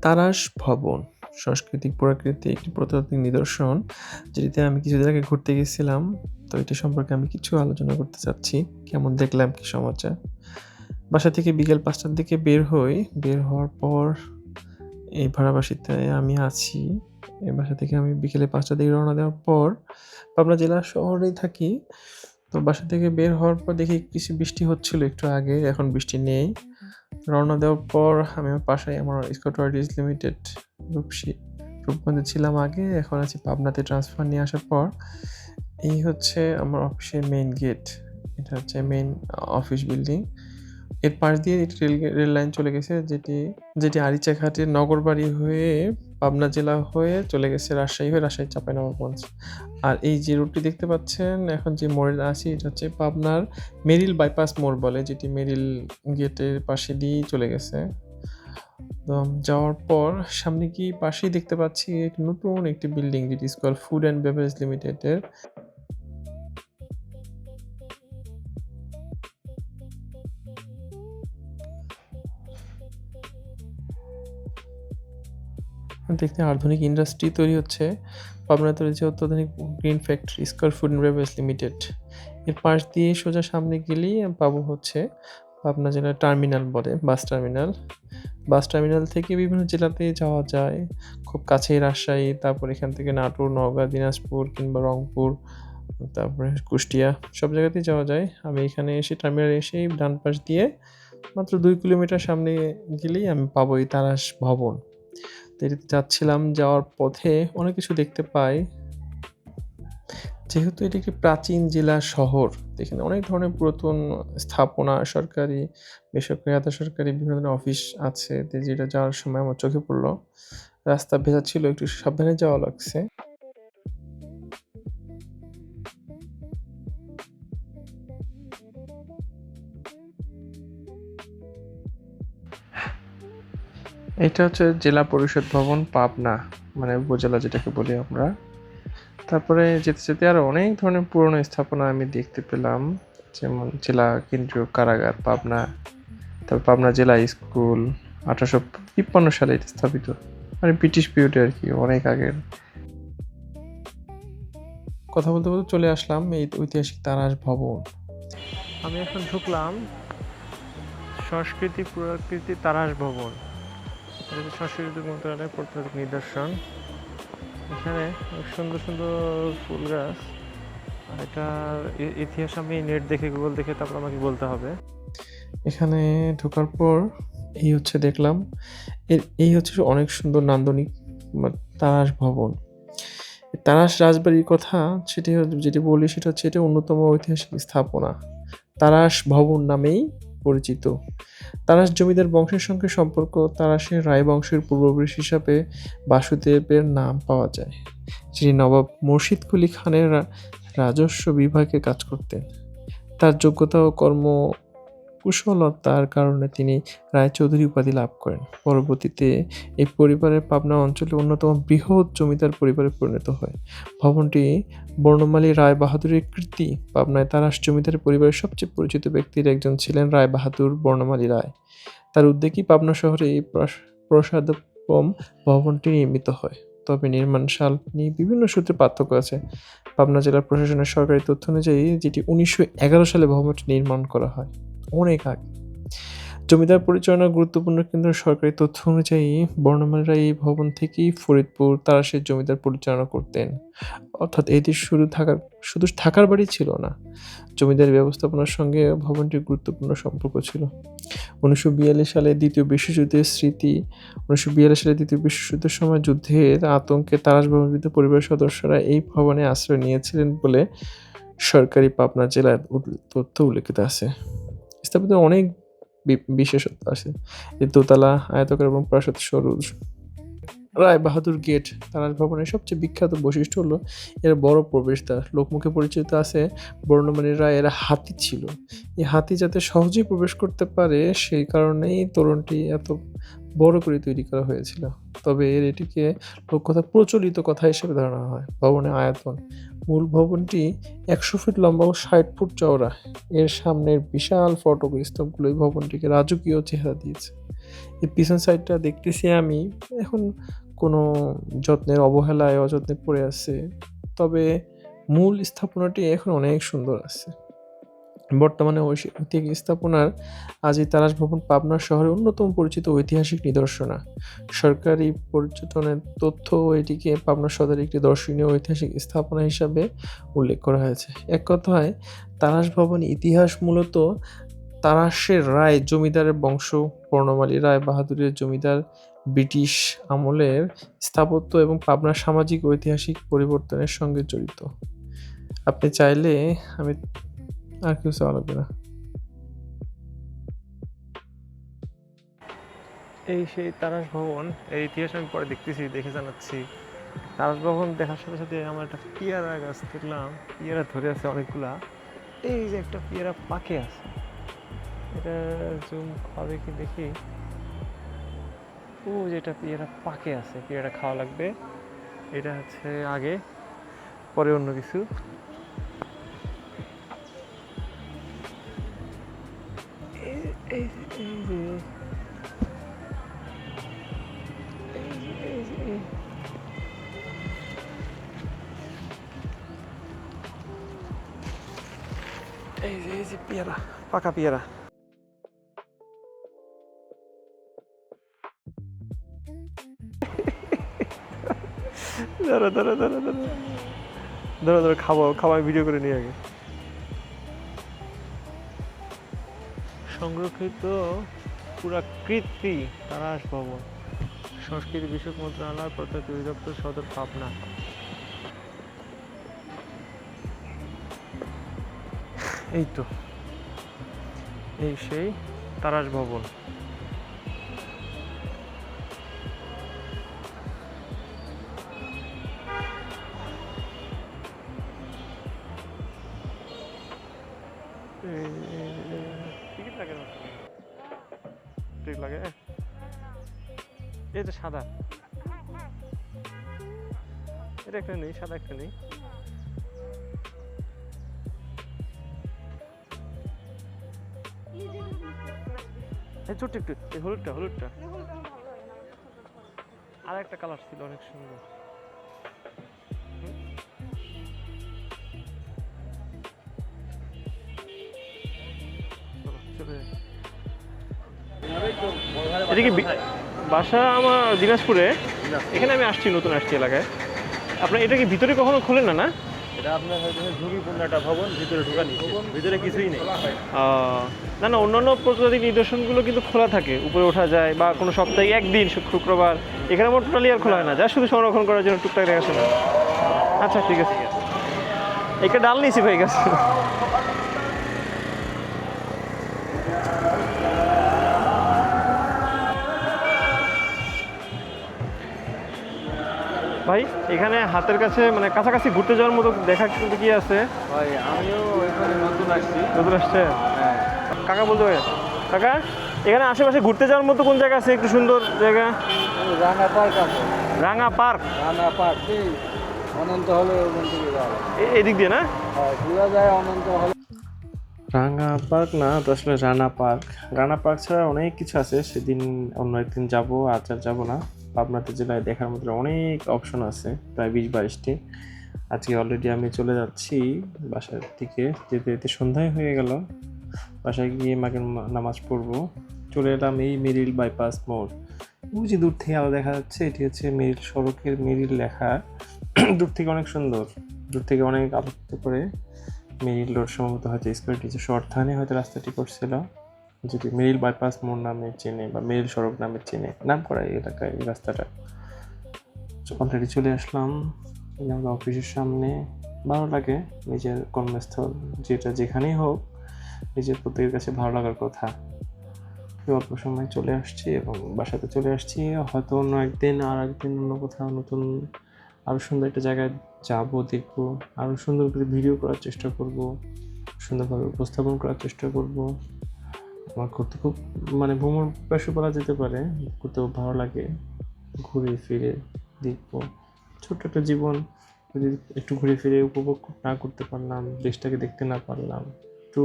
তারাশ ভবন সাংস্কৃতিক প্রকৃতি একটি প্রত্নতাত্ত্বিক নিদর্শন, যেটিতে আমি কিছুদিন আগে ঘুরতে গেছিলাম। তো এটি সম্পর্কে আমি কিছু আলোচনা করতে চাচ্ছি। কেমন দেখলাম, কি সমাচার। বাসা থেকে বিকেল ৫টার দিকে বের হওয়ার পর এই ভাড়া বাসাতে আমি আছি। এই বাসা থেকে আমি বিকেলে ৫টার দিকে রওনা দেওয়ার পর পাবনা জেলা শহরেই থাকি। তো বাসা থেকে বের হওয়ার পর দেখি কিছু বৃষ্টি হচ্ছিল একটু আগে, এখন বৃষ্টি নেই। রওনা দেওয়ার পর আমি আমার বাসায় আমার স্কট ওয়ার্ডিজ লিমিটেড রূপগঞ্জে ছিলাম আগে, এখন আছি পাবনাতে ট্রান্সফার নিয়ে আসার পর। এই হচ্ছে আমার অফিসের মেইন গেট। এটা হচ্ছে মেইন অফিস বিল্ডিং। এর পাশ দিয়ে রেল লাইন চলে গেছে, যেটি আরিচাঘাটের নগরবাড়ি হয়ে পাবনা জেলা হয়ে চলে গেছে রাজশাহী হয়ে রাজশাহী চাঁপাইনবাবগঞ্জ। আর এই যে রুটটি দেখতে পাচ্ছেন, এখন যে মোড়ে আছি, এটা হচ্ছে পাবনার মেরিল বাইপাস মোড় বলে, যেটি মেরিল গেটের পাশে দিয়েই চলে গেছে। তো যাওয়ার পর সামনে গিয়ে পাশেই দেখতে পাচ্ছি নতুন একটি বিল্ডিং, যেটি স্কল ফুড অ্যান্ড বেভারেজ লিমিটেডের। দেখতে আধুনিক ইন্ডাস্ট্রি তৈরি হচ্ছে। পাবনাতে রয়েছে অত্যাধুনিক গ্রিন ফ্যাক্টরি স্কল ফুড অ্যান্ড বেভারেজ লিমিটেড। এর পাশ দিয়ে সোজা সামনে গেলেই পাবো হচ্ছে পাবনা জেলার টার্মিনাল বলে, বাস টার্মিনাল থেকে বিভিন্ন জেলাতে যাওয়া যায়। খুব কাছেই রাজশাহী, তারপর এখান থেকে নাটোর, নওগাঁ, দিনাজপুর কিংবা রংপুর, তারপরে কুষ্টিয়া, সব জায়গাতেই যাওয়া যায়। আমি এখানে এসে টার্মিনালে এসেই ডান পাশ দিয়ে মাত্র 2 কিলোমিটার সামনে গেলেই আমি পাবো এই তারাশ ভবন। তো এটিতে যাচ্ছিলাম, যাওয়ার পথে অনেক কিছু দেখতে পাই। যেহেতু এটি একটি প্রাচীন জেলা শহর, এখানে অনেক ধরনের পুরাতন স্থাপনা, সরকারি, বেসরকারি, আধা সরকারি বিভিন্ন ধরনের অফিস আছে। যেটা যাওয়ার সময় আমার চোখে পড়লো। রাস্তা ভেজা ছিল, একটু সাবধানে যাওয়া লাগছে। এটা হচ্ছে জেলা পরিষদ ভবন পাবনা, মানে উপজেলা যেটাকে বলি আমরা। তারপরে যেতে যেতে আরো অনেক ধরনের পুরনো স্থাপনা আমি দেখতে পেলাম, যেমন জেলা কেন্দ্রীয় কারাগার পাবনা, তারপর পাবনা জেলা স্কুল 1853 সালে এটি স্থাপিত, মানে ব্রিটিশ পিরিয়ডে আর কি, অনেক আগের। কথা বলতে বলতে চলে আসলাম এই ঐতিহাসিক তারাশ ভবন। আমি এখন ঢুকলাম সংস্কৃতি প্রকৃতি তারাশ ভবন। এটা হচ্ছে সংস্কৃতি মন্ত্রণালয়ের প্রত্নতাত্ত্বিক নিদর্শন। এখানে সুন্দর সুন্দর ফুল গাছ। আর এটার ইতিহাস আমি নেট দেখে, গুগল দেখে তারপর আমাকে বলতে হবে। এখানে ঢোকার পর এই হচ্ছে দেখলাম, এই হচ্ছে অনেক সুন্দর নান্দনিক তারাশ ভবন। তারাশ রাজবাড়ির কথা যেটি বলি সেটা হচ্ছে এটা অন্যতম ঐতিহাসিক স্থাপনা, তারাশ ভবন নামেই পরিচিত। তারাশ জমিদার বংশের সঙ্গে সম্পর্ক। তারাশের রায় বংশের পূর্বপুরুষ হিসাবে বাসুদেবের নাম পাওয়া যায়, যিনি নবাব মুর্শিদ কুলি খানের রাজস্ব বিভাগে কাজ করতেন। তার যোগ্যতা ও কর্মকুশলতার কারণে তিনি রায়চৌধুরী উপাধি লাভ করেন। পরবর্তীতে এই পরিবারের পাবনা অঞ্চলে অন্যতম বৃহৎ জমিদার পরিবারে পরিণত হয়। ভবনটি বর্ণমালী রায় বাহাদুরের কীর্তি। পাবনায় তারাশ জমিদার পরিবারের সবচেয়ে পরিচিত ব্যক্তির একজন ছিলেন রায় বাহাদুর বর্ণমালী রায়। তার উদ্যোগেই পাবনা শহরে এই প্রাসাদোপম ভবনটি নির্মিত হয়। তবে নির্মাণ সাল নিয়ে বিভিন্ন সূত্রে পার্থক্য আছে। পাবনা জেলা প্রশাসনের সরকারি তথ্য অনুযায়ী যেটি 1911 সালে ভবনটি নির্মাণ করা হয়, অনেক আগে। জমিদার পরিচালনার গুরুত্বপূর্ণ কেন্দ্র সরকারি তথ্য অনুযায়ী বর্ণমালীরা এই ভবন থেকেই ফরিদপুর তারাশের জমিদার পরিচালনা করতেন। অর্থাৎ এটি শুধু থাকার বাড়ি ছিল না, জমিদার ব্যবস্থাপনার সঙ্গে ভবনটির গুরুত্বপূর্ণ সম্পর্ক ছিল। 1942 সালে দ্বিতীয় বিশ্বযুদ্ধের স্মৃতি। 1942 সালে দ্বিতীয় বিশ্বযুদ্ধের সময় যুদ্ধের আতঙ্কে তারাশ ভবনবিদ পরিবারের সদস্যরা এই ভবনে আশ্রয় নিয়েছিলেন বলে সরকারি পাবনা জেলার তথ্য উল্লেখিত আছে। স্থাপিত অনেক বিশেষত্ব আছে। এই দোতলা, আয়তাকার এবং প্রাসাদ সরু। রায় বাহাদুর গেট তারাশ ভবনের সবচেয়ে বিখ্যাত বৈশিষ্ট্য হলো এর বড় প্রবেশদ্বার। লোকমুখে পরিচিত আছে বর্ণমালী রায়ের হাতি ছিল। এই হাতি যাতে সহজেই প্রবেশ করতে পারে সেই কারণেই তোরণটি এত বড় করে তৈরি করা হয়েছিল। তবে এটিকে লোককথা প্রচলিত কথা হিসেবে ধারণা হয়। ভবনের আয়তন। মূল ভবনটি 100 ফিট লম্বা ও 60 ফুট চওড়া। এর সামনের বিশাল ফটক স্তম্ভগুলো এই ভবনটিকে রাজকীয় চেহারা দিয়েছে। এই পিছন সাইডটা দেখতেছি আমি এখন কোনো যত্নের অবহেলায় অযত্নে পড়ে আছে, তবে মূল স্থাপনাটি এখন অনেক সুন্দর আছে। বর্তমানে ঐতিহাসিক স্থাপনার আজ এই তারাশ ভবন পাবনা শহরের অন্যতম পরিচিত ঐতিহাসিক নিদর্শনা। সরকারি পর্যটনের তথ্য এটিকে পাবনা সদরের একটি দর্শনীয় ঐতিহাসিক স্থাপনা হিসাবে উল্লেখ করা হয়েছে। এক কথায় তারাশ ভবন ইতিহাস মূলত তারাশের রায় জমিদারের বংশ, বর্ণমালী রায় বাহাদুরের জমিদার, ব্রিটিশ আমলের স্থাপত্য এবং পাবনার সামাজিক ঐতিহাসিক পরিবর্তনের সঙ্গে জড়িত। আপনি চাইলে আমি আর কিছু চাওয়া লাগবে না। এই সেই তারাশ ভবন, এর ইতিহাস আমি পরে দেখে জানাচ্ছি। তারাশ ভবন দেখার সাথে সাথে আমার একটা পেয়ারা গাছ দেখলাম, পেয়ারা ধরে আছে অনেকগুলা। এই যে একটা পেয়ারা পাকে আছে, এটা জুম হবে কি দেখি। ও যেটা পেয়ারা পাকে আছে, পেয়ারা খাওয়া লাগবে। এটা হচ্ছে আগে, পরে অন্য কিছু। এই যে এই যে পেয়ারা, পাকা পেয়ারা। ধরো ধরো ধরো ধরো ধরো ধরো, খাবো খাবো, আমি ভিডিও করে নিই আগে। সংরক্ষিত পুরাকীর্তি তারাশ ভবন, সংস্কৃতি বিষয়ক মন্ত্রণালয়, প্রত্নতত্ত্ব অধিদপ্তর, সদর পাবনা। এই তো, এই সেই তারাশ ভবন। টিকিট লাগে না? টিকিট লাগে? এই যে সাদা, এটা একটা নেই, সাদা একটা নেই। ছোট্ট একটু, এই হলুদটা হলুদটা আর একটা কালার ছিল অনেক সুন্দর। এটা কি বাসা? আমার দিনাজপুরে। এখানে আমি আসছি, নতুন আসছি এলাকায়। আপনার এটা কি ভিতরে কখনো খোলেন না? না, এটা আপনার হয়তো ঝুঁকিপূর্ণ একটা ভবন, ভিতরে ঢোকা নিচ্ছে, ভিতরে কিছুই নেই। না না, অন্যান্য প্রজাতির নিদর্শনগুলো কিন্তু খোলা থাকে, উপরে ওঠা যায়, বা কোনো সপ্তাহে একদিন শুক্রবার। এখানে আমার টোটালি আর খোলা হয় না, যা শুধু সংরক্ষণ করার জন্য টুকটাক দেখাশোনা। আচ্ছা ঠিক আছে, একটা ডাল নিয়েছি ভাই গাছ। ভাই এখানে হাতের কাছে মানে কাছাকাছি ঘুরতে যাওয়ার মতো দেখা কিন্তু কি আছে? ভাই আমিও এখানে নতুন আসছি। নতুন আসছে? হ্যাঁ। কাকা বলতে পারে, কাকা এখানে আশেপাশে ঘুরতে যাওয়ার মতো কোন জায়গা আছে একটু সুন্দর জায়গা? রাঙা পার্ক আছে। রাঙা পার্ক? রাঙা পার্ক এই অনন্ত হলে ওখান থেকে যাওয়া এদিক দিয়ে না? হয়, ঘোরা যায় অনন্ত হলে। রাঙা পার্ক না তো, আসলে রানা পার্ক। রানা পার্ক ছাড়া অনেক কিছু আছে, সেদিন অন্য একদিন যাবো, আজ আর যাবো না। পাবনাতে জেলায় দেখার মতো অনেক অপশন আছে, প্রায় 20-22টি। আজকে অলরেডি আমি চলে যাচ্ছি বাসার দিকে, যেতে যেতে সন্ধ্যায় হয়ে গেল। বাসায় গিয়ে মাগের নামাজ পড়বো। চলে এলাম এই মেরিল বাইপাস মোড়। ওই যে দূর থেকে আলো দেখা যাচ্ছে, এটি হচ্ছে মেরিল সড়কের মেরিল লেখা। দূর থেকে অনেক সুন্দর, দূর থেকে অনেক আলোকিত করে মেরিল রোড সম্ভবত হয়তো স্কুলের টিচার শর্টথানে হয়তো রাস্তাটি করছিল, যদি মেরিল বাইপাস মোড় নামে চেনে বা মেরিল সড়ক নামে চেনে, নাম করা এই এলাকায় এই রাস্তাটা। অলরেডি চলে আসলাম আমাদের অফিসের সামনে। ভালো লাগে, নিজের কর্মস্থল যেটা যেখানেই হোক, নিজের প্রত্যেকের কাছে ভালো লাগার কথা। অল্প সময় চলে আসছি এবং বাসাতে চলে আসছি। হয়তো অন্য একদিন আর একদিন অন্য কোথাও নতুন আরও সুন্দর একটা জায়গায় যাবো, দেখবো, আরও সুন্দর করে ভিডিও করার চেষ্টা করব, সুন্দরভাবে উপস্থাপন করার চেষ্টা করব। আমার করতে খুব মানে ভ্রমণ পেশা বলা যেতে পারে, করতে খুব ভালো লাগে। ঘুরে ফিরে দেখবো, ছোট্ট একটা জীবন যদি একটু ঘুরে ফিরে উপভোগ না করতে পারলাম, দেশটাকে দেখতে না পারলাম, একটু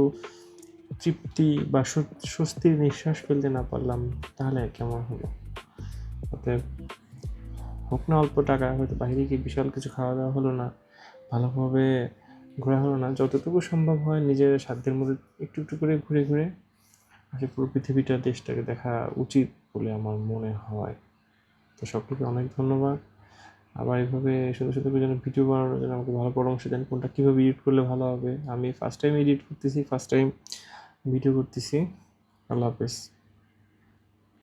তৃপ্তি বা স্বস্তির নিঃশ্বাস ফেলতে না পারলাম, তাহলে কেমন হলো? অতএব হোক না অল্প টাকা, হয়তো বাইরে গিয়ে বিশাল কিছু খাওয়া দাওয়া হলো না, ভালোভাবে ঘোরা হলো না, যতটুকু সম্ভব হয় নিজের সাধ্যের মধ্যে একটু একটু করে ঘুরে ঘুরে আসলে পুরো পৃথিবীটা, দেশটাকে দেখা উচিত বলে আমার মনে হয়। তো সকলকে অনেক ধন্যবাদ। আবার এভাবে সুন্দর সুন্দর করে যেন ভিডিও বানানোর জন্য আমাকে ভালো পরামর্শ দেন, কোনটা কীভাবে এডিট করলে ভালো হবে। আমি ফার্স্ট টাইম এডিট করতেছি, ফার্স্ট টাইম ভিডিও করতেছি। আল্লাহ হাফেজ।